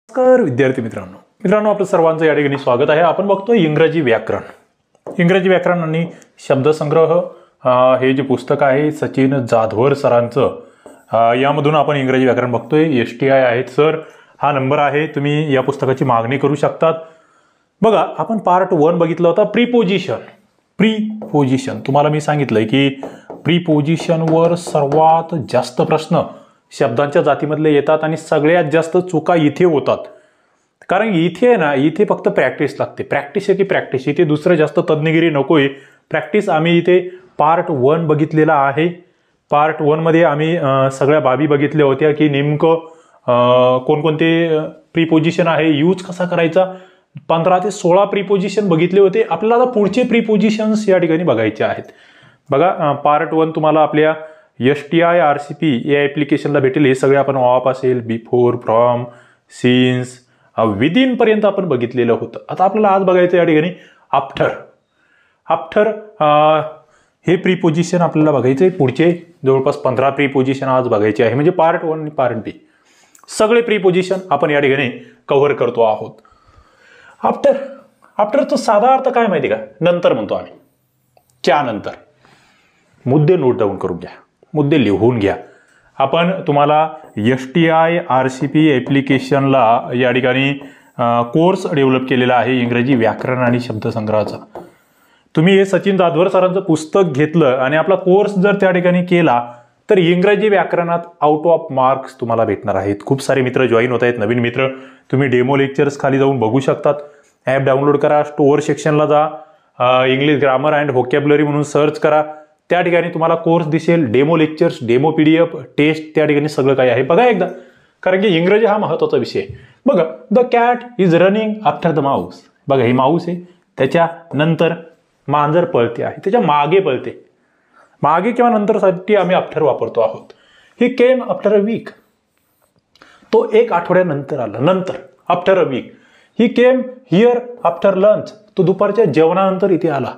नमस्कार विद्यार्थी मित्रांनो आपलं सर्वांचं या ठिकाणी स्वागत आहे। आपण बघतोय इंग्रजी व्याकरण आणि शब्दसंग्रह हे जे पुस्तक आहे सचिन जाधवर सरांचं, यामधून आपण इंग्रजी व्याकरण बघतोय। STI आहेत सर, हा नंबर आहे, तुम्ही या पुस्तकाची मागणी करू शकतात। बघा, आपण पार्ट 1 बघितला होता प्रीपोजिशन। तुम्हाला मी सांगितलंय की प्रीपोजिशनवर सर्वात जास्त प्रश्न शब्दांच्या जातीमधले येतात आणि सगळ्यात जास्त चुका इथे होतात। कारण इथे ना, इथे फक्त प्रॅक्टिस लागते, प्रॅक्टिस आहे की प्रॅक्टिस, इथे दुसरं जास्त तज्ञगिरी नकोय, प्रॅक्टिस। आम्ही इथे पार्ट 1 बघितलेला आहे। पार्ट 1 मध्ये आम्ही सगळ्या बाबी बघितल्या होत्या की नेमकं कोणकोणते प्रीपोजिशन आहे, यूज कसा करायचा, 15 ते 16 प्रीपोजिशन बघितले होते। आपल्याला आता पुढचे प्रीपोजिशन्स या ठिकाणी बघायचे आहेत। बघा, पार्ट 1 तुम्हाला आपल्या STI RCP या ऍप्लिकेशनला भेटेल। हे सगळे आपण ऑफ असेल, बिफोर, फ्रॉम, सिन्स, विदिन पर्यंत आपण बघितलेलं होतं। आता आपल्याला आज बघायचं या ठिकाणी आफ्टर हे प्रीपोजिशन आपल्याला बघायचे। पुढचे जवळपास 15 प्रीपोजिशन आज बघायचे आहे, म्हणजे पार्ट 1 आणि पार्ट बी सगळे प्रीपोजिशन आपण या ठिकाणी कव्हर करतो आहोत। आफ्टरचा साधा अर्थ काय माहिती का? नंतर म्हणतो आम्ही, च्या नंतर। मुद्दे नोट डाऊन करून घ्या, मुद्दे लिहून घ्या। आपण तुम्हाला STI RCP ऍप्लिकेशनला या ठिकाणी कोर्स डेव्हलप केलेला आहे इंग्रजी व्याकरण आणि शब्दसंग्रहाचा। तुम्ही हे सचिन जाधवर सरांचं पुस्तक घेतलं आणि आपला कोर्स जर त्या ठिकाणी केला तर इंग्रजी व्याकरणात आउट ऑफ मार्क्स तुम्हाला भेटणार आहेत। खूप सारे मित्र जॉईन होत आहेत, नवीन मित्र। तुम्ही डेमो लेक्चर्स खाली जाऊन बघू शकतात। ॲप डाउनलोड करा, स्टोअर सेक्शनला जा, इंग्लिश ग्रामर अँड व्होकॅब्युलरी म्हणून सर्च करा, त्या ठिकाणी तुम्हाला कोर्स दिसेल, demo lectures, demo PDF, test, त्या ठिकाणी सगळं काही आहे। बघा एकदा, कारण की इंग्रजी हा महत्वाचा विषय आहे। बघा, the cat is running after the Mouse. बघा, ही माऊस आहे, त्याच्या नंतर मांजर पळते आहे, त्याच्या मागे पळते, मागे किंवा नंतरसाठी आम्ही आफ्टर वापरतो आहोत। ही केम आफ्टर अ वीक, तो एक आठवड्यानंतर आला, नंतर, after a week. He came here after lunch, तो दुपारच्या जेवणानंतर इथे आला।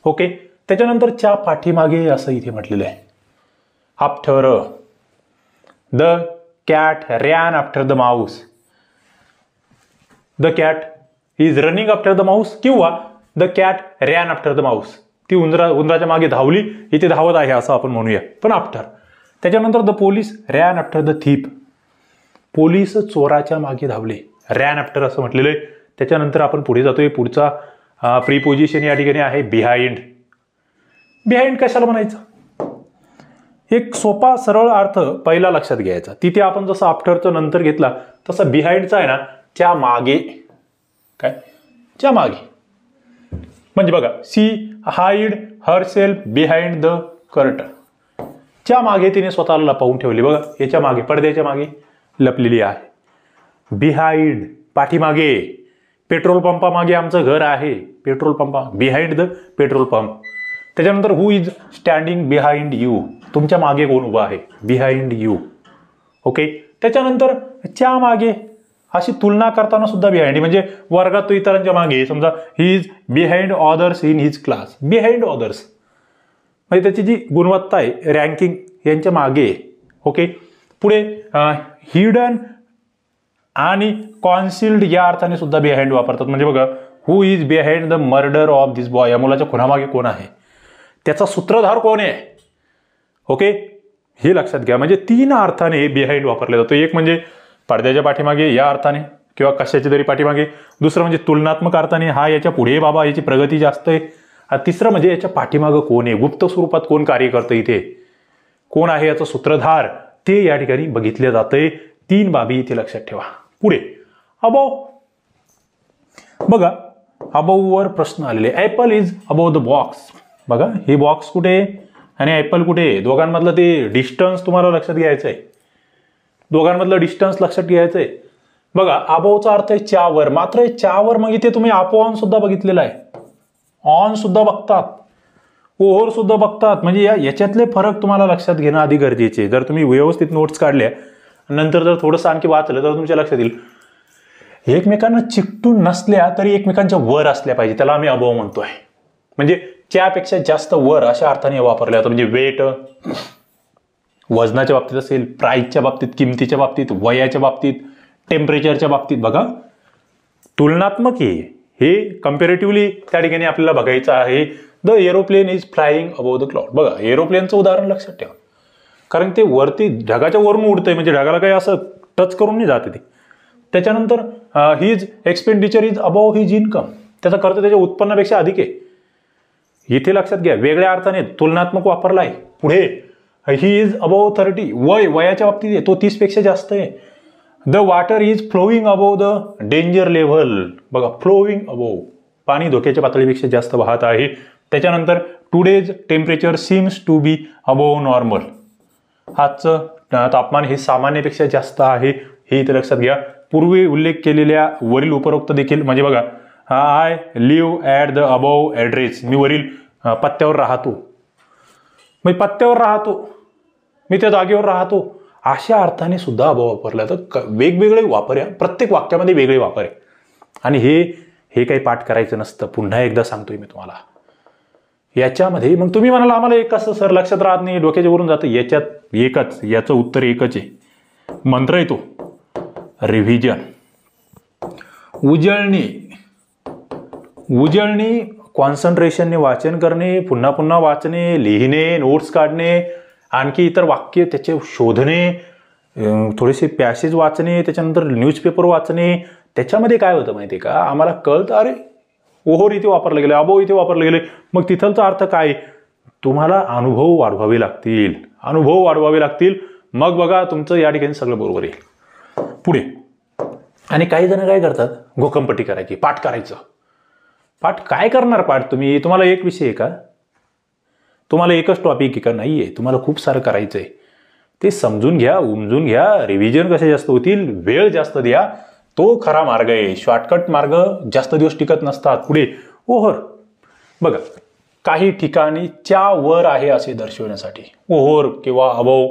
ओके, त्याच्यानंतर च्या पाठीमागे असं इथे म्हटलेलं आहे, after. The cat ran after the mouse, the cat is running after the mouse, किंवा the cat ran after the mouse, ती उंदराच्या मागे धावली, इथे धावत आहे असं आपण म्हणूया, पण आफ्टर। त्याच्यानंतर the police ran after the thief, police चोराच्या मागे धावले, रॅन आफ्टर असं म्हटलेलं आहे। त्याच्यानंतर आपण पुढे जातोय, पुढचा प्रीपोजिशन या ठिकाणी आहे बिहाइंड। बिहाइंड कशाला म्हणायचं? एक सोपा सरळ अर्थ पहिला लक्षात घ्यायचा। तिथे आपण जसं आफ्टरचं नंतर घेतला तसं बिहाइंडचा आहे ना, च्या मागे। काय? च्या मागे। म्हणजे बघा, she hide herself behind the curtain, च्या मागे तिने स्वतःला लपवून ठेवली। बघा, याच्या मागे, पडद्याच्या मागे लपलेली आहे। बिहाइंड, पाठीमागे, पेट्रोल पंपामागे आमचं घर आहे, petrol Pampa, behind the petrol pump. त्याच्यानंतर हु इज स्टँडिंग बिहाइंड यू, तुमच्या मागे कोण उभा आहे, बिहाइंड यू। ओके, त्याच्यानंतर च्या मागे अशी तुलना करताना सुद्धा बिहाइंड, म्हणजे वर्गात तो इतरांच्या मागे, समजा he is behind others in his class, behind others म्हणजे त्याची जी गुणवत्ता आहे, रँकिंग, यांच्या मागे। ओके, पुढे हिडन आणि कॉन्सिल्ड या अर्थाने सुद्धा बिहाइंड वापरतात। म्हणजे बघा, who is behind the murder of this boy, या मुलाच्या खुनामागे कोण आहे, त्याचा सूत्रधार कोण आहे। ओके, हे लक्षात घ्या। म्हणजे 3 अर्थाने बिहाइंड वापरले जातो। एक म्हणजे पडद्याच्या पाठीमागे या अर्थाने किंवा कशाच्या तरी पाठीमागे, दुसरं म्हणजे तुलनात्मक अर्थाने, हा याच्या पुढे बाबा, याची प्रगती जास्त आहे, आणि तिसरं म्हणजे याच्या पाठीमागं कोण आहे, गुप्त स्वरूपात कोण कार्य करतं, इथे कोण आहे याचा सूत्रधार, ते या ठिकाणी बघितले जाते। 3 बाबी इथे लक्षात ठेवा। पुढे अबोव, बघा, अबोव वर प्रश्न आलेले, apple is above the box. बघा, हे बॉक्स कुठे आणि ऍपल कुठे, दोघांमधलं ते डिस्टन्स तुम्हाला लक्षात घ्यायचं आहे, दोघांमधलं डिस्टन्स लक्षात घ्यायचं आहे। बघा, अबोवचा अर्थ आहे च्यावर, मात्र च्यावर मग इथे तुम्ही ऑन सुद्धा बघितलेला आहे, ऑन सुद्धा बघतात, ओव्हर सुद्धा बघतात, म्हणजे याच्यातले फरक तुम्हाला लक्षात घेणं आधी गरजेचे। जर तुम्ही व्यवस्थित नोट्स काढल्या, नंतर जर थोडंसं आणखी वाचलं तर तुमच्या लक्षात येईल, एकमेकांना चिकटून नसल्या तरी एकमेकांच्या वर असल्या पाहिजे, त्याला आम्ही अबोव म्हणतोय। म्हणजे च्यापेक्षा जास्त वर अशा अर्थाने वापरले जातं। म्हणजे वेट, वजनाच्या बाबतीत असेल, प्राइसच्या बाबतीत, किमतीच्या बाबतीत, वयाच्या बाबतीत, टेम्परेचरच्या बाबतीत बघा तुलनात्मक हे कम्पॅरेटिव्हली त्या ठिकाणी आपल्याला बघायचं आहे. The aeroplane is flying above the cloud. बघा एरोप्लेनचं उदाहरण लक्षात ठेवा, कारण ते वरती ढगाच्या वरून उडतंय, म्हणजे ढगाला काही असं टच करून नाही जाते ते. त्याच्यानंतर his expenditure is above his income. त्याचा खर्च त्याच्या उत्पन्नापेक्षा अधिक आहे. इथे लक्षात घ्या वेगळ्या अर्थाने तुलनात्मक वापरला आहे. पुढे ही इज अबोव 30. वयाच्या बाबतीत आहे तो 30 पेक्षा जास्त आहे. The water is flowing above the danger level. बघा फ्लोईंग अबोव, पाणी धोक्याच्या पातळीपेक्षा जास्त वाहत आहे. त्याच्यानंतर today's temperature seems to be above normal. आजचं तापमान हे सामान्यपेक्षा जास्त आहे, हे इथे लक्षात घ्या. पूर्वी उल्लेख केलेल्या वरील उपरोक्त देखील, म्हणजे बघा I live at the above address. मी वरील पत्त्यावर राहतो, मी पत्त्यावर राहतो, मी त्या जागेवर राहतो, अशा अर्थाने सुद्धा अबोव वापरला. तर वेगवेगळे वापर आहे, प्रत्येक वाक्यामध्ये वेगळे वापर आहे. आणि हे काही पाठ करायचं नसतं. पुन्हा एकदा सांगतोय मी तुम्हाला, याच्यामध्ये मग तुम्ही म्हणाला आम्हाला एक असं सर लक्षात राहत नाही, डोक्याच्या वरून जातं. याच्यात एकच, याचं उत्तर एकच आहे. मंत्र आहे तो रिव्हिजन. उजळणी कॉन्सन्ट्रेशनने वाचन करणे, पुन्हा पुन्हा वाचणे, लिहिणे, नोट्स काढणे, आणखी इतर वाक्य त्याचे शोधणे, थोडेसे पॅसेज वाचणे, त्याच्यानंतर न्यूजपेपर वाचणे. त्याच्यामध्ये काय होतं माहिती आहे का, आम्हाला कळतं अरे ओहोर इथे वापरलं गेलं, अबोव इथे वापरलं गेलं, मग तिथलचा अर्थ काय. तुम्हाला अनुभव वाढवावे लागतील, मग बघा तुमचं या ठिकाणी सगळं बरोबर आहे. पुढे आणि काही जण काय करतात, घोकंपट्टी करायची, पाठ करायचं. पाठ काय करणार पाठ तुम्ही, तुम्हाला एक विषय आहे का, तुम्हाला एकच टॉपिक आहे का, नाही आहे, तुम्हाला खूप सारं करायचं आहे. ते समजून घ्या, उमजून घ्या. रिव्हिजन कसे जास्त होतील, वेळ जास्त द्या, तो खरा मार्ग आहे. शॉर्टकट मार्ग जास्त दिवस टिकत नसतात. पुढे ओहर. बघा काही ठिकाणी च्या वर आहे असे दर्शवण्यासाठी ओहोर किंवा अबोव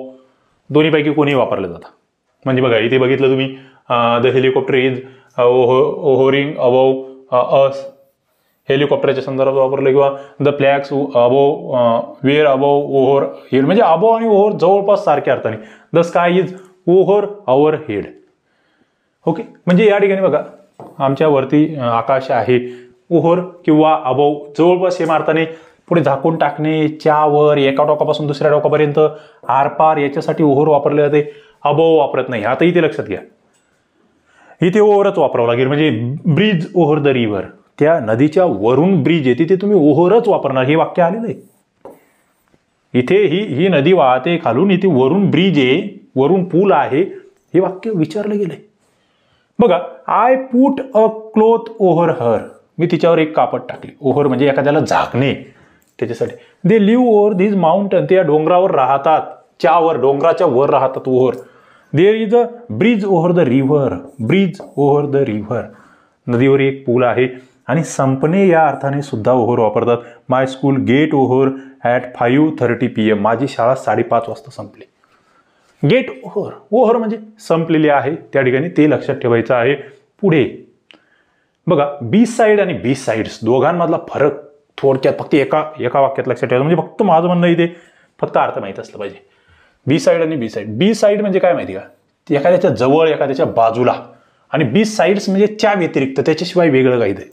दोन्हीपैकी कोणी वापरलं जातं. म्हणजे बघा इथे बघितलं तुम्ही the helicopter is hovering above us, हेलिकॉप्टरच्या संदर्भात वापरलं, किंवा the flags above where above over head. म्हणजे अबोव आणि ओव्हर जवळपास सारख्या अर्थाने. The sky is over our head. Okay, म्हणजे या ठिकाणी बघा आमच्या वरती आकाश आहे, ओव्हर किंवा अबोव जवळपास सेम अर्थाने. पुढे झाकून टाकणे, च्यावर, एका टोकापासून दुसऱ्या टोकापर्यंत, आरपार, याच्यासाठी ओव्हर वापरले जाते, अबोव वापरत नाही. आता इथे लक्षात घ्या, इथे ओव्हरच वापरावं लागेल. म्हणजे ब्रिज ओव्हर द रिव्हर, त्या नदीच्या वरून ब्रिज आहे तिथे तुम्ही ओव्हरच वापरणार, हे वाक्य आलेलं आहे. इथे ही नदी वाहते खालून, इथे वरून ब्रिज आहे, वरून पूल आहे, हे वाक्य विचारलं गेलंय. बघा I put a cloth over her. मी तिच्यावर एक कापड टाकले. ओव्हर म्हणजे एखाद्याला झाकणे, त्याच्यासाठी. They live over this mountain. ते या डोंगरावर राहतात, च्यावर, डोंगराच्या वर राहतात, over. There is a bridge over the river. Bridge over the river, नदीवर एक पूल आहे. आणि संपणे या अर्थाने सुद्धा ओव्हर वापरतात. My school get over at 5:30 PM. माझी शाळा 5:30 वाजता संपली. गेट ओव्हर, ओव्हर म्हणजे संपलेली आहे त्या ठिकाणी, ते लक्षात ठेवायचं आहे. पुढे बघा बी साईड आणि बी साईड्स दोघांमधला फरक थोडक्यात फक्त एका वाक्यात लक्षात ठेवायचं. म्हणजे फक्त माझं म्हणणं इथे फक्त अर्थ माहीत असलं पाहिजे. बी साईड आणि बी साईड. बी साईड म्हणजे काय माहिती का, एखाद्याच्या जवळ, एखाद्याच्या बाजूला. आणि बी साईड्स म्हणजे त्या व्यतिरिक्त, त्याच्याशिवाय वेगळं काहीतरी.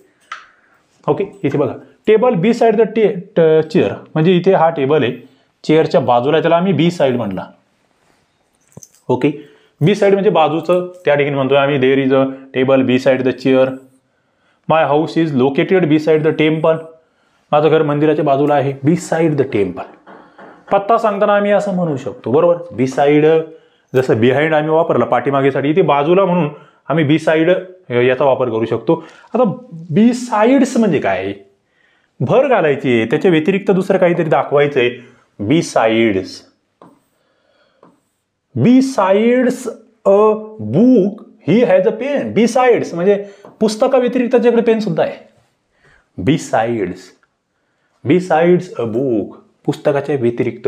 ओके, इथे बघा table by side the chair. म्हणजे इथे हा टेबल आहे, चेअरच्या बाजूला, त्याला आम्ही बी साईड म्हणला. ओके, बी साईड म्हणजे बाजूचं, त्या ठिकाणी म्हणतोय आम्ही there is a table by side the chair. My house is located by side the temple. माझं घर मंदिराच्या बाजूला आहे, बी साईड द टेम्पल. पत्ता सांगताना आम्ही असं म्हणू शकतो, बरोबर. बी साईड, जसं बिहाइंड आम्ही वापरला पाठीमागेसाठी, इथे बाजूला म्हणून आम्ही बी साईड याचा वापर करू शकतो. आता बी साईड्स म्हणजे काय, भर घालायची, त्याच्या व्यतिरिक्त दुसरं काहीतरी दाखवायचंय. Besides. Besides a book he has a pen. Besides म्हणजे पुस्तका व्यतिरिक्त त्याच्याकडे पेन सुद्धा आहे. Besides. Besides a book, पुस्तकाच्या व्यतिरिक्त.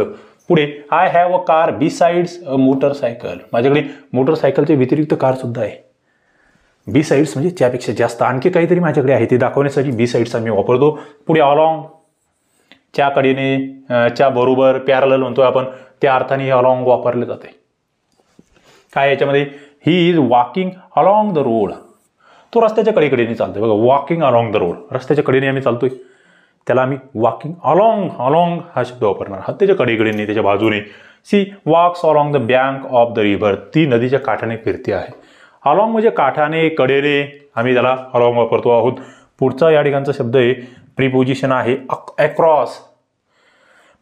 पुढे I have a car besides a motorcycle. माझ्याकडे मोटरसायकलच्या व्यतिरिक्त कार सुद्धा आहे. बी साईड्स म्हणजे त्यापेक्षा जास्त आणखी काहीतरी माझ्याकडे आहे, ते दाखवण्यासाठी बी साईड्स आम्ही वापरतो. पुढे अलॉंग, च्या कडेने, च्या बरोबर, पॅरलल म्हणतोय आपण, त्या अर्थाने अलॉंग वापरले जाते. काय याच्यामध्ये he is walking along the road. तो रस्त्याच्या कडेकडेने चालतोय बघा, वॉकिंग अलॉंग द रोड, रस्त्याच्या कडेने आम्ही चालतोय, त्याला आम्ही वॉकिंग अलॉंग हा शब्द वापरणार आहात. त्याच्या कडेकडेने, त्याच्या बाजूने. She walks along the bank of the river, ती नदीच्या काठाने फिरते आहे. अलॉंग म्हणजे काठाने, कडेने, आम्ही त्याला अलॉंग वापरतो आहोत. पुढचा या ठिकाणचा शब्द आहे, प्रिपोजिशन आहे अक्रॉस.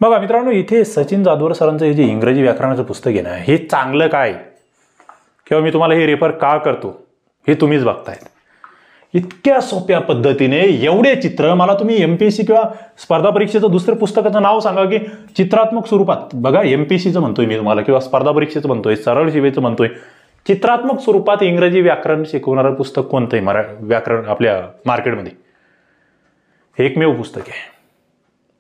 बघा मित्रांनो, इथे सचिन जाधवर सरांचं हे जे इंग्रजी व्याकरणाचं पुस्तक आहे ना, हे चांगलं काय किंवा मी तुम्हाला हे रेफर का करतो हे तुम्हीच बघतायत. इतक्या सोप्या पद्धतीने एवढे चित्र, मला तुम्ही एमपीएससी किंवा स्पर्धा परीक्षेचं दुसऱ्या पुस्तकाचं नाव सांगा की चित्रात्मक स्वरूपात, बघा एमपीएससीचं म्हणतोय मी तुम्हाला किंवा स्पर्धा परीक्षेचं म्हणतोय, सरळ शिवेचं म्हणतोय, चित्रात्मक स्वरूपात इंग्रजी व्याकरण शिकवणारं पुस्तक कोणतं आहे व्याकरण आपल्या मार्केटमध्ये? एकमेव पुस्तक आहे,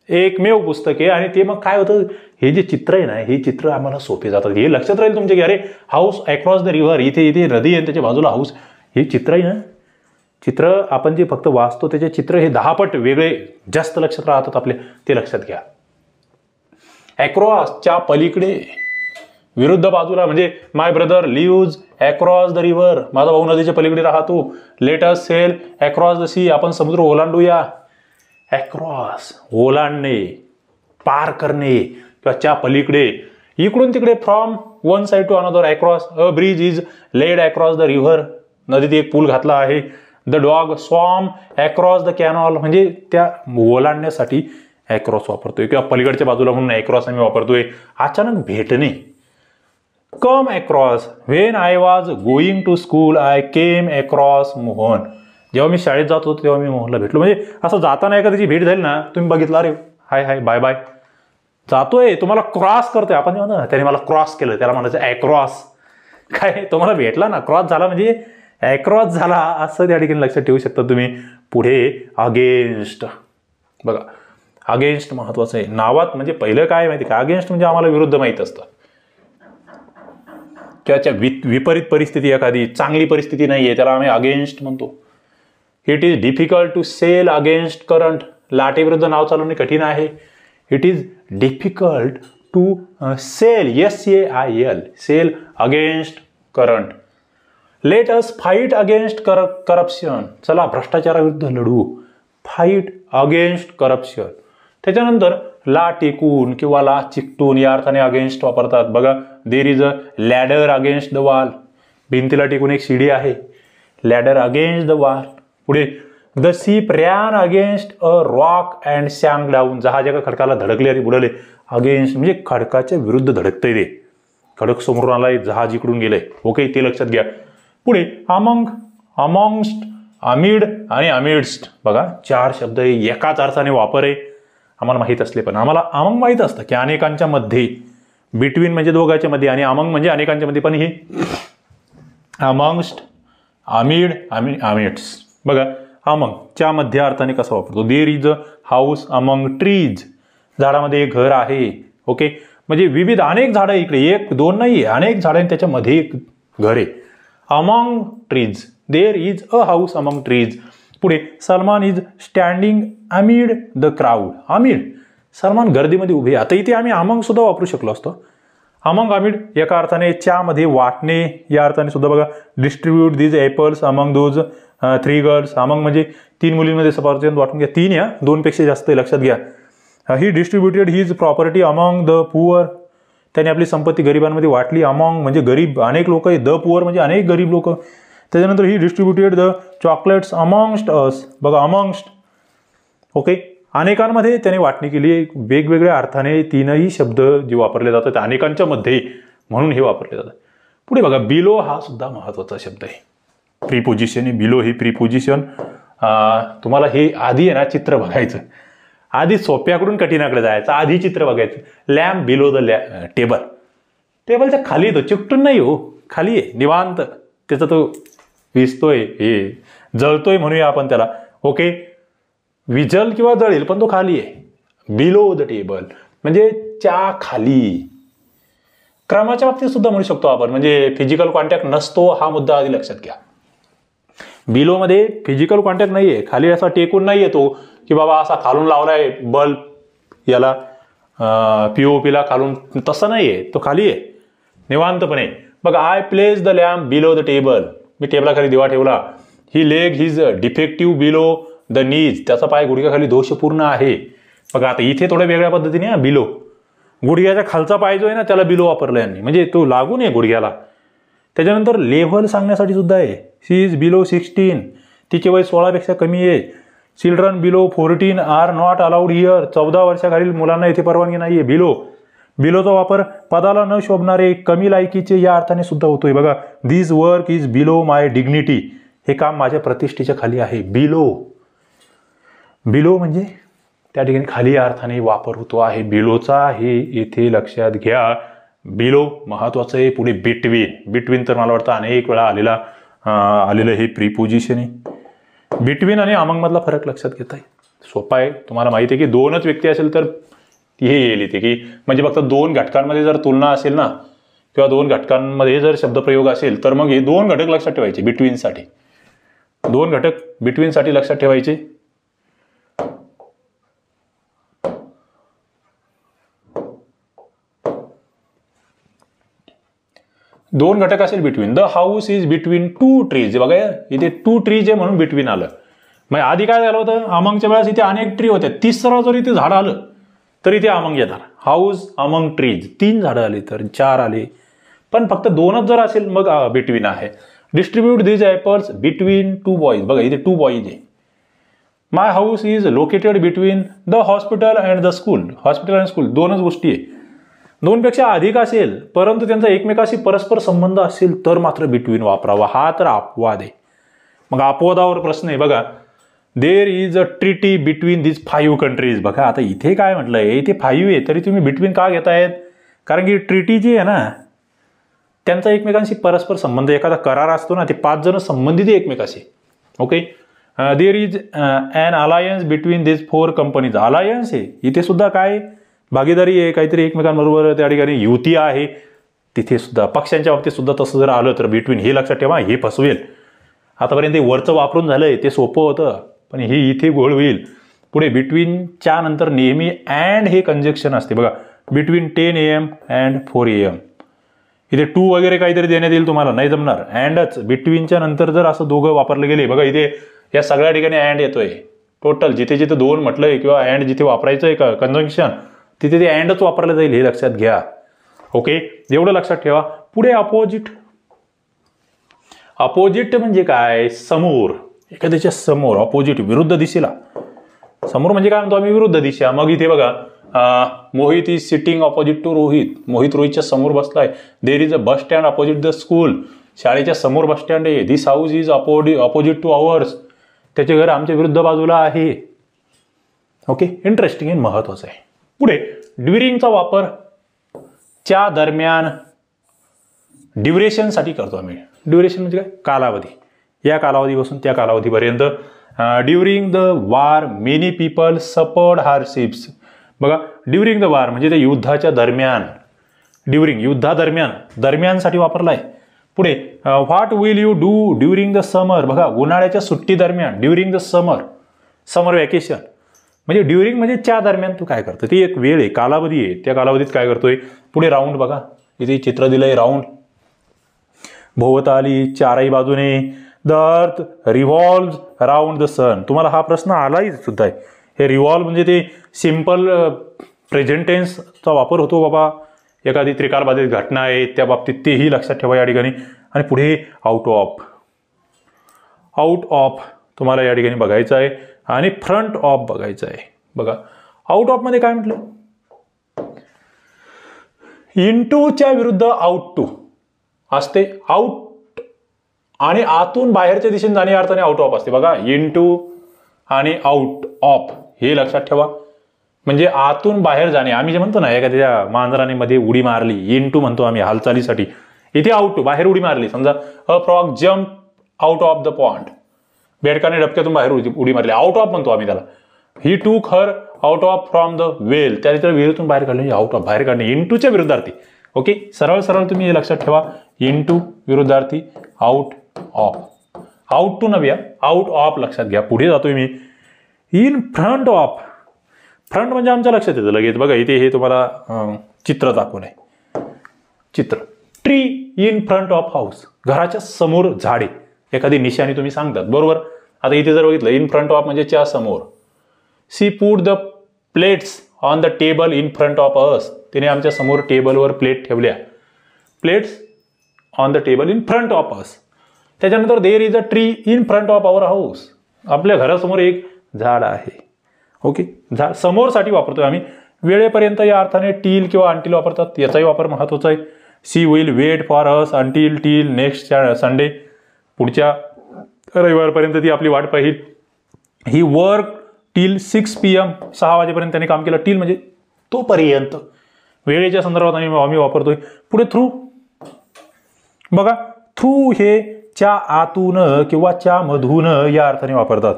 एकमेव पुस्तक आहे. आणि ते मग काय होतं, हे जे चित्र आहे ना, हे चित्र आम्हाला सोपे जातात. हे लक्षात राहील तुमच्या की अरे हाऊस अक्रॉस द रिव्हर, इथे इथे नदी आहे त्याच्या बाजूला हाऊस, हे चित्र आहे ना, चित्र आपण जे फक्त वाचतो त्याचे चित्र हे 10 पट वेगळे जास्त लक्षात राहतात आपल्या, ते लक्षात घ्या. अक्रॉसच्या पलीकडे, विरुद्ध बाजूला, म्हणजे my brother lives across the river, माझा भाऊ नदीच्या पलीकडे राहतो. Let us sail across the sea, आपण समुद्र ओलांडूया. अक्रॉस ओलांडणे, पार करणे किंवा च्या पलीकडे, इकडून तिकडे, from one side to another. Across a bridge is laid across the river, नदीत एक पूल घातला आहे. The dog swam across the canal, म्हणजे त्या ओलांडण्यासाठी अक्रॉस वापरतोय किंवा पलीकडच्या बाजूला म्हणून अक्रॉस आम्ही वापरतोय. अचानक भेटणे, come across, when I was going to school I came across Mohan, जेव्हा मी शाळेत जात होतो तेव्हा मी मोहनला भेटलो. म्हणजे असं जाताना एखाद्याची भेट झाली ना, तुम्ही बघितलं अरे हाय हाय बाय बाय, जातोय तुम्हाला क्रॉस करतोय, आपण म्हणतो ना त्याने मला क्रॉस केलं, त्याला म्हणायचं अक्रॉस. काय तुम्हाला भेटला ना, क्रॉस झाला म्हणजे अक्रॉस झाला, असं त्या ठिकाणी लक्षात ठेवू शकता तुम्ही. पुढे अगेन्स्ट, बघा अगेन्स्ट महत्वाचं आहे नावात. म्हणजे पहिलं काय माहिती का, अगेन्स्ट म्हणजे आम्हाला विरुद्ध माहित असतं किंवा विपरीत परिस्थिती, एखादी चांगली परिस्थिती नाहीये त्याला आम्ही अगेन्स्ट म्हणतो. It is difficult to sail against current, लाटेविरुद्ध नाव चालवणे कठीण आहे. It is difficult to sail, SAIL, sail against current. Let us fight against corruption, चला भ्रष्टाचाराविरुद्ध लढू. Fight against corruption. त्याच्यानंतर ला टेकून किंवा ला चिकटून या अर्थाने अगेन्स्ट वापरतात. बघा there is a ladder against the wall, भिंतीला टेकून एक शिडी आहे. Ladder against the wall. पुढे the ship ran against a rock and sank down, जहाज एका खडकाला धडकले आणि बुडले. अगेन्स्ट म्हणजे खडकाच्या विरुद्ध धडकतंय ते, खडक समोरून आलाय, जहाज इकडून गेलंय. ओके, ते लक्षात घ्या. पुढे अमंग, अमॉंगस्ट, अमिड आणि अमिडस्ट, बघा 4 शब्द एकाच अर्थाने वापर आहे. आम्हाला माहित असले पण आम्हाला अमंग माहित असतं की अनेकांच्या मध्ये, बिटवीन म्हणजे दोघांच्या मध्ये, आणि अमंग म्हणजे अनेकांच्या मध्ये. पण हे अमॉंगस्ट, अमिड, अमिड्स, बघा अमंग च्या मध्ये अर्थाने कसा वापरतो. देर is a house among trees, झाडामध्ये एक घर आहे. ओके, म्हणजे विविध अनेक झाडं इकडे, 1 2 नाहीये, अनेक झाडं त्याच्यामध्ये एक घर आहे. Among trees, there is a house among trees. पुढे Salman is standing amid the crowd. Amid, Salman गर्दीमध्ये उभे. आता इथे आम्ही अमंग सुद्धा वापरू शकलो असतो. अमंग अमिड एका अर्थाने च्यामध्ये वाटणे या अर्थाने सुद्धा. बघा distribute these apples among those 3 girls. Among म्हणजे 3 मुलींमध्ये सफरचंद वाटून घ्या. 3 या 2 पेक्षा जास्त लक्षात घ्या. He distributed his property among the poor, त्याने आपली संपत्ती गरिबांमध्ये वाटली. अमंग म्हणजे गरीब, अनेक लोक आहे. द पुअर म्हणजे अनेक गरीब लोक. त्याच्यानंतर ही डिस्ट्रीब्युटेड द चॉकलेट्स अमॉंगस्ट अस. बघा अमॉंगस्ट, ओके, अनेकांमध्ये त्याने वाटणी केली. वेगवेगळ्या अर्थाने 3ही शब्द जे वापरले जातात अनेकांच्या मध्ये, म्हणून हे वापरले जातात. पुढे बघा बिलो, हा सुद्धा महत्वाचा शब्द आहे. प्रीपोजिशन आहे बिलो, ही प्रीपोजिशन. तुम्हाला हे आधी आहे ना चित्र बघायचं, आधी सोप्याकडून कठीणाकडे जायचं. आधी चित्र बघायचं. लॅम्प बिलो द टेबल, टेबलच्या खाली येतो, चिकटून नाही हो, खाली आहे निवांत, त्याचा तो विजतोय, हे जळतोय म्हणूया आपण त्याला. ओके, विजल किंवा जळेल पण तो खाली आहे. बिलो द टेबल म्हणजे च्या खाली. क्रमाच्या बाबतीत सुद्धा म्हणू शकतो आपण, म्हणजे फिजिकल कॉन्टॅक्ट नसतो हा मुद्दा आधी लक्षात घ्या. बिलो मध्ये फिजिकल कॉन्टॅक्ट नाहीये, खाली असा टेकून नाही येतो की बाबा असा खालून लावलाय बल्ब याला POPला खालून, तसं नाहीये, तो खाली आहे निवांतपणे. बघा I place the lamp below the table, मी टेबलाखाली दिवा ठेवला. He leg his defective below the knees, त्याचा पाय गुडघ्याखाली दोषपूर्ण आहे. बघा आता इथे थोड्या वेगळ्या पद्धतीने बिलो, गुडघ्याच्या खालचा पाय जो आहे ना त्याला बिलो वापरला यांनी, म्हणजे तो लागू नये गुडघ्याला. त्याच्यानंतर लेव्हल सांगण्यासाठी सुद्धा आहे. शी इज बिलो 16, तिचे वय 16पेक्षा कमी आहे. Children below 14 are not allowed here, 14 वर्षाखालील मुलांना इथे परवानगी नाहीये. बिलोचा वापर पदाला न शोभणारे, कमी लायकीचे या अर्थाने सुद्धा होतोय. बघा this work is below my dignity, हे काम माझ्या प्रतिष्ठेच्या खाली आहे. बिलो म्हणजे त्या ठिकाणी खाली या अर्थाने वापर होतो आहे बिलोचा, हे इथे लक्षात घ्या. बिलो महत्वाचं आहे. पुढे बिटवीन तर मला वाटतं अनेक वेळा आलेलं हे प्रीपोजिशन आहे. बिटवीन आणि अमंग मधला फरक लक्षात घेता आहे, सोपा आहे. तुम्हाला माहिती आहे की दोनच व्यक्ती असेल तर हे येईल इथे की म्हणजे फक्त दोन घटकांमध्ये जर तुलना असेल ना किंवा दोन घटकांमध्ये जर शब्दप्रयोग असेल तर मग हे दोन घटक लक्षात ठेवायचे बिटवीनसाठी. दोन घटक बिटवीनसाठी लक्षात ठेवायचे. दोन घटक असेल between. The house is between 2 trees, बघा इथे 2 ट्रीज आहे म्हणून बिटवीन आलं. मग आधी काय झालं होतं, अमंगच्या वेळेस इथे अनेक ट्री होत्या, तिसरा जर इथे झाड आलं तर इथे अमंग येणार. हाऊस अमंग ट्रीज, 3 झाडं आली तर 4 आले, पण फक्त 2च जर असेल मग बिटवीन आहे. Distribute this apples between 2 boys, बघा इथे 2 बॉईज आहे. My house is located between the hospital and the school, hospital and school 2च गोष्टी आहे. 2पेक्षा अधिक असेल परंतु त्यांचा एकमेकाशी परस्पर संबंध असेल तर मात्र बिटवीन वापरावा, हा तर अपवाद आहे. मग अपवादावर प्रश्न आहे बघा. There is a treaty between this 5 countries, बघा आता इथे काय म्हटलंय, इथे 5 आहे तरी तुम्ही बिटवीन का घेतायत, कारण की ट्रिटी जी आहे ना त्यांचा एकमेकांशी परस्पर संबंध, एखादा करार असतो ना ते 5 जण संबंधित आहे एकमेकाशी. Okay. There is an alliance between this 4 companies, alliance आहे इथे सुद्धा काय भागीदारी आहे, काहीतरी एकमेकांबरोबर त्या ठिकाणी युती आहे. तिथे सुद्धा पक्षांच्या बाबतीत सुद्धा तसं जर आलं तर बिटवीन हे लक्षात ठेवा, हे फसवेल. आतापर्यंत वरचं वापरून झालंय ते सोपं होतं पण हे इथे गोळ होईल. पुढे बिटवीनच्या नंतर नेहमी अँड हे कंजक्शन असते बघा. बिटवीन 10 AM अँड 4 AM, इथे 2 वगैरे काहीतरी देण्यात येईल तुम्हाला, नाही जमणार. अँडच बिटवीनच्या नंतर जर असं दोघं वापरले गेले, बघा इथे या सगळ्या ठिकाणी अँड येतोय. टोटल जिथे जिथे 2 म्हटलंय किंवा अँड जिथे वापरायचं आहे का कंजंक्शन तिथे ते अँडच वापरलं जाईल, हे लक्षात घ्या. ओके, एवढं लक्षात ठेवा. पुढे अपोजिट. अपोजिट म्हणजे काय, समोर, एखाद्याच्या समोर, अपोजिट विरुद्ध दिशेला. समोर म्हणजे काय म्हणतो आम्ही, विरुद्ध दिशा. मग इथे बघा Mohit is sitting opposite to Rohit, Mohit रोहितच्या समोर बसलाय. There is a bus stand opposite the school, शाळेच्या समोर बस स्टँड आहे. This house is opposite to ours, त्याचे घर आमच्या विरुद्ध बाजूला आहे. ओके, इंटरेस्टिंग आहे, महत्वाचं आहे. पुढे ड्युरिंगचा वापर च्या दरम्यान ड्युरेशनसाठी करतो आम्ही. ड्युरेशन म्हणजे काय, कालावधी. या कालावधीपासून त्या कालावधीपर्यंत. During the war many people suffered hardships, बघा ड्युरिंग द वार म्हणजे ते युद्धाच्या दरम्यान. ड्युरिंग युद्धादरम्यान, दरम्यानसाठी वापरलाय. पुढे what will you do during the summer, बघा उन्हाळ्याच्या सुट्टी दरम्यान. ड्युरिंग द समर वॅकेशन म्हणजे ड्युरिंग म्हणजे च्या दरम्यान तू काय करतो, ती एक वेळ आहे, कालावधी आहे, त्या कालावधीत काय करतोय. पुढे राऊंड, बघा इथे चित्र दिलंय राऊंड. भोवताली, चारही बाजूने. The earth revolve round the सन, तुम्हाला हा प्रश्न आलाही सुद्धा आहे. हे रिव्हॉल्व म्हणजे ते सिंपल प्रेझेंट टेन्सचा वापर होतो बाबा, एखादी त्रिकालबाधित घटना आहे त्या बाबतीत, तेही लक्षात ठेवा या ठिकाणी. आणि पुढे आउट ऑफ तुम्हाला या ठिकाणी बघायचं आहे आणि फ्रंट ऑफ बघायचं आहे. बघा आउट ऑफ मध्ये काय म्हटलं, इनटूच्या विरुद्ध आउट टू असते. आउट आणि आतून बाहेरच्या दिशेने जाणे अर्थाने आउट ऑफ असते. बघा इनटू आणि आउट ऑफ हे लक्षात ठेवा. म्हणजे आतून बाहेर जाणे, आम्ही जे म्हणतो ना एखाद्या मांजराने मध्ये उडी मारली, इनटू म्हणतो आम्ही हालचालीसाठी. इथे आउट टू बाहेर उडी मारली, समजा a frog jump out of the pond, बेडकाने डबक्यातून बाहेर उडी मारली, आउट ऑफ म्हणतो आम्ही त्याला. He took her out of from the well, त्या विहिरीतून बाहेर काढले, आउट ऑफ बाहेर काढणे, इनटूच्या विरुद्धार्थी. ओके, सरळ सरळ तुम्ही हे लक्षात ठेवा, इनटू विरुद्धार्थी आउट ऑफ. आउट टू नव्या, आउट ऑफ लक्षात घ्या. पुढे जातोय मी, इन फ्रंट ऑफ. फ्रंट म्हणजे आमच्या लक्षात येतं लगेच, बघा इथे हे तुम्हाला चित्र दाखवलंय. चित्र tree in front of house, घराच्या समोर झाडे, एखादी निशाणी तुम्ही सांगतात बरोबर. आता इथे जर बघितलं इन फ्रंट ऑफ म्हणजे च्या समोर. She put the plates on the table in front of us, तिने आमच्या समोर टेबलवर प्लेट ठेवल्या. Plates on the table in front of us. त्याच्यानंतर there is a tree in front of our house, आपल्या घरासमोर एक झाड आहे. ओके, झाड समोरसाठी वापरतोय आम्ही. वेळेपर्यंत या अर्थाने टील किंवा अंटील वापरतात, याचाही वापर महत्वाचा आहे. She will wait for us until till next Sunday, पुढच्या रविवारपर्यंत ती आपली वाट पाहिल. ही वर्क टील 6 PM, 6 वाजेपर्यंत त्याने काम केलं. टील म्हणजे तोपर्यंत, वेळेच्या संदर्भात आम्ही वापरतोय. पुढे थ्रू, बघा थ्रू हे च्या आतून किंवा च्या मधून या अर्थाने वापरतात.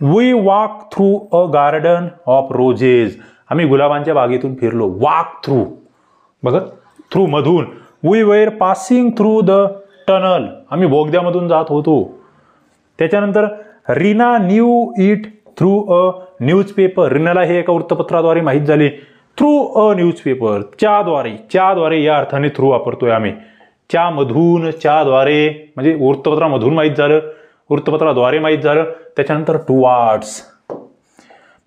We walk through a garden of roses, आम्ही गुलाबांच्या बागेतून फिरलो. वॉक थ्रू, बघा थ्रू मधून. We were passing through the tunnel, आम्ही बोगद्यामधून जात होतो. त्याच्यानंतर Reena knew it through a newspaper, रीनाला हे एका वृत्तपत्राद्वारे माहीत झाले. थ्रू अ न्यूजपेपर, च्याद्वारे या अर्थाने थ्रू वापरतोय आम्ही. च्यामधून, च्याद्वारे म्हणजे वृत्तपत्रामधून माहीत झालं, वृत्तपत्राद्वारे माहीत झालं. त्याच्यानंतर टुवार्ड्स,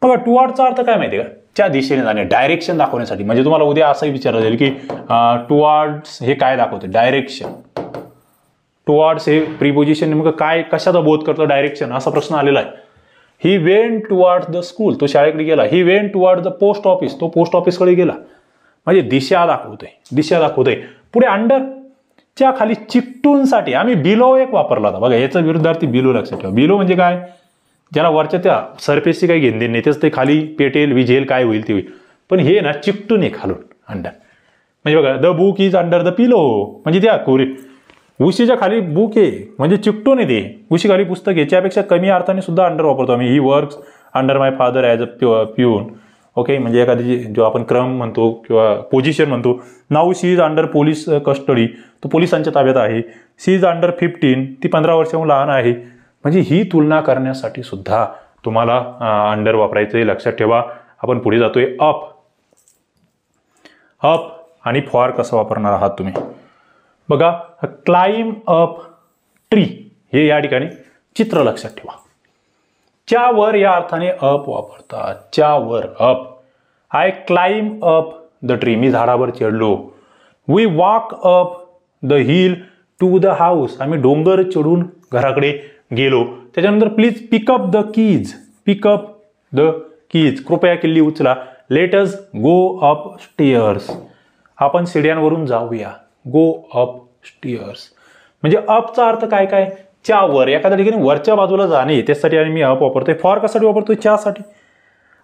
बघा टुवार्ड्सचा अर्थ काय माहिती आहे का, त्या दिशेने जाणे, डायरेक्शन दाखवण्यासाठी. म्हणजे तुम्हाला उद्या असंही विचारलं जाईल की टुवार्ड्स हे काय दाखवते, डायरेक्शन. टुवार्ड्स हे प्रीपोजिशन नेमकं काय, कशाचा बोध करतो, डायरेक्शन, असा प्रश्न आलेला आहे. He went towards the school, तो शाळेकडे गेला. He went towards the post office, तो पोस्ट ऑफिसकडे गेला. म्हणजे दिशा दाखवतोय. पुढे अंडर, च्या खाली चिकटूनसाठी आम्ही बिलो एक वापरला होता. बघा याचा विरुद्धार्थी बिलो लक्षात ठेवा. बिलो म्हणजे काय, ज्याला वरच्या त्या सरफेसची काही घेणं देणं नाही, तेच ते खाली पेटेल विझेल काय होईल ते होईल. पण हे ना चिकटून आहे खालून अंडर. म्हणजे बघा the book is under the pillow, म्हणजे त्या उशीच्या खाली बुक आहे म्हणजे चिकटून आहे ते, उशी खाली पुस्तक आहे. याच्यापेक्षा कमी अर्थाने सुद्धा अंडर वापरतो आम्ही. He works under my father as a peon. Okay, म्हणजे एखादी जो आपण क्रम म्हणतो किंवा पोझिशन म्हणतो. Now she is under police custody, तो पोलिसांच्या ताब्यात आहे. शी इज अंडर 15, ती 15 वर्षाहून लहान आहे. म्हणजे ही तुलना करण्यासाठी सुद्धा तुम्हाला अंडर वापरायचं आहे, लक्षात ठेवा. आपण पुढे जातोय अप. आणि फॉर कसं वापरणार आहात तुम्ही, बघा क्लाइम अप ट्री, हे या ठिकाणी चित्र लक्षात ठेवा. च्यावर या अर्थाने अप वापरतात. च्यावर up. I climb up the tree, मी झाडावर चढलो. We walk up the hill to the house, आम्ही डोंगर चढून घराकडे गेलो. त्याच्यानंतर प्लीज पिकअप द कीज, कृपया किल्ली उचला. Let us go up stairs, आपण सीड्यांवरून जाऊया. गो अप स्टेअर्स म्हणजे अपचा अर्थ काय काय, च्यावर, एखाद्या ठिकाणी वरच्या बाजूला जाणे, त्यासाठी आणि मी अप वापरतोय. फॉर कशासाठी वापरतोय, च्यासाठी.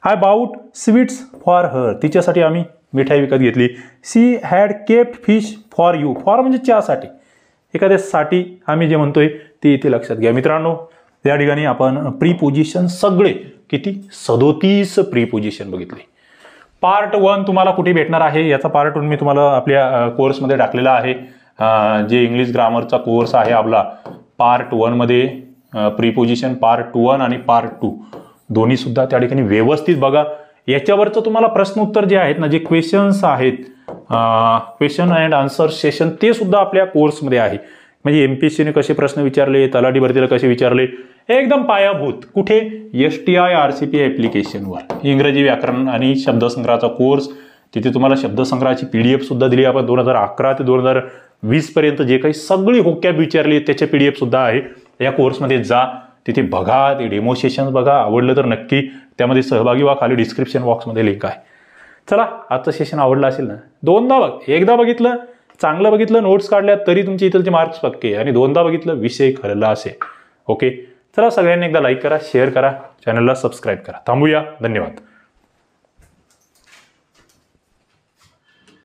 I bought sweets for her, तिच्यासाठी आम्ही मिठाई विकत घेतली. She had kept fish for you, for म्हणजे च्यासाठी, एखाद्यासाठी आम्ही जे म्हणतोय ते इथे लक्षात घ्या. मित्रांनो या ठिकाणी आपण प्रीपोजिशन सगळे किती 37 प्रीपोजिशन बघितले. पार्ट 1 तुम्हाला कुठे भेटणार आहे, याचा पार्ट 1 मी तुम्हाला आपल्या कोर्समध्ये टाकलेला आहे. जे इंग्लिश ग्रामरचा कोर्स आहे आपला, पार्ट 1 मध्ये प्रीपोजिशन पार्ट 1 आणि पार्ट 2 दोन्ही सुद्धा त्या ठिकाणी व्यवस्थित बघा. याच्यावरचं तुम्हाला प्रश्न उत्तर जे आहेत ना, जे क्वेश्चन्स आहेत, क्वेश्चन अँड आन्सर सेशन, ते सुद्धा आपल्या कोर्समध्ये आहे. म्हणजे MPSCने कसे प्रश्न विचारले, तलाठी भरतीला कसे विचारले, एकदम पायाभूत. कुठे, STI RCP ॲप्लिकेशनवर. इंग्रजी व्याकरण आणि शब्दसंग्रहाचा कोर्स, तिथे तुम्हाला शब्दसंग्रहाची PDF सुद्धा दिली आपण. 2011 ते 2020 पर्यंत जे काही सगळी होक्याब विचारली त्याचे PDF सुद्धा आहे. या कोर्समध्ये जा, तिथे बघा, ते डेमो सेशन्स बघा. आवडलं तर नक्की त्यामध्ये सहभागी व्हा. खाली डिस्क्रिप्शन बॉक्समध्ये लिंक आहे. चला, आजचं सेशन आवडलं असेल ना, 2दा बघ. एकदा बघितलं, चांगलं बघितलं, नोट्स काढल्या तरी तुमचे इथलचे मार्क्स पक्के. आणि 2दा बघितलं, विषय खरला असेल. ओके, चला सगळ्यांनी एकदा लाईक करा, शेअर करा, चॅनलला सबस्क्राईब करा. थांबूया, धन्यवाद.